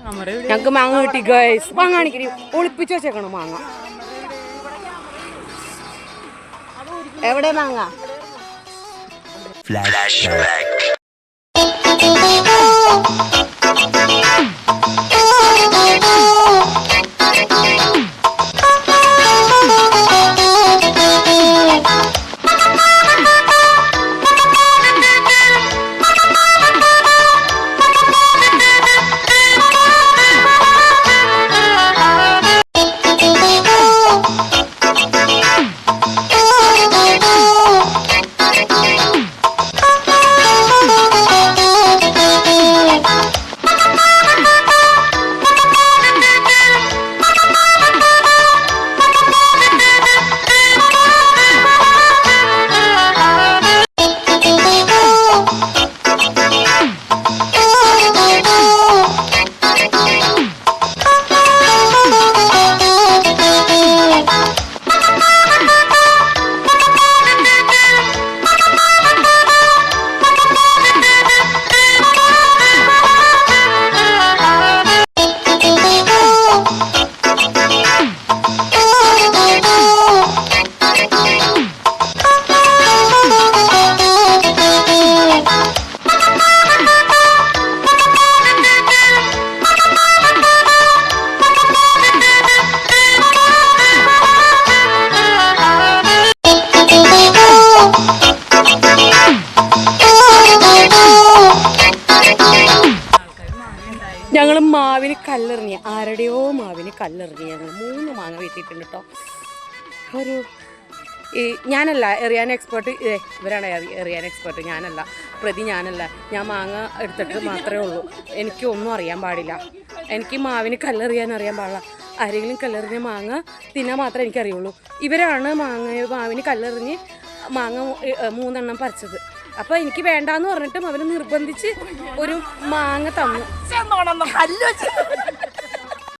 ഞങ്ങക്ക് മാങ്ങ കിട്ടി ഗൈസ്. മാങ്ങാണിക്കരി ഒളിപ്പിച്ചു വെച്ചേക്കണം മാങ്ങ. എവിടെ മാങ്ങ? ഞങ്ങൾ മാവിന് കല്ലെറിഞ്ഞ്, ആരുടെയോ മാവിന് കല്ലെറിഞ്ഞ് ഞങ്ങൾ 3 മാങ്ങ വീട്ടിയിട്ടുണ്ട് കേട്ടോ. ഒരു ഞാനല്ല എറിയാൻ എക്സ്പേർട്ട്, ഇവരാണ് എറിയാൻ എക്സ്പേർട്ട്, ഞാനല്ല പ്രതി, ഞാനല്ല. ഞാൻ മാങ്ങ എടുത്തിട്ട് മാത്രമേ ഉള്ളൂ. എനിക്ക് ഒന്നും അറിയാൻ പാടില്ല. എനിക്ക് മാവിന് കല്ലെറിയാൻ അറിയാൻ പാടില്ല. ആരെങ്കിലും കല്ലെറിഞ്ഞ മാങ്ങ തിന്നാൻ മാത്രമേ എനിക്കറിയുള്ളൂ. ഇവരാണ് മാവിന് കല്ലെറിഞ്ഞ് മാങ്ങ 3 എണ്ണം പറിച്ചത്. അപ്പോൾ എനിക്ക് വേണ്ടാന്ന് പറഞ്ഞിട്ടും അവർ നിർബന്ധിച്ച് ഒരു മാങ്ങ തന്നു.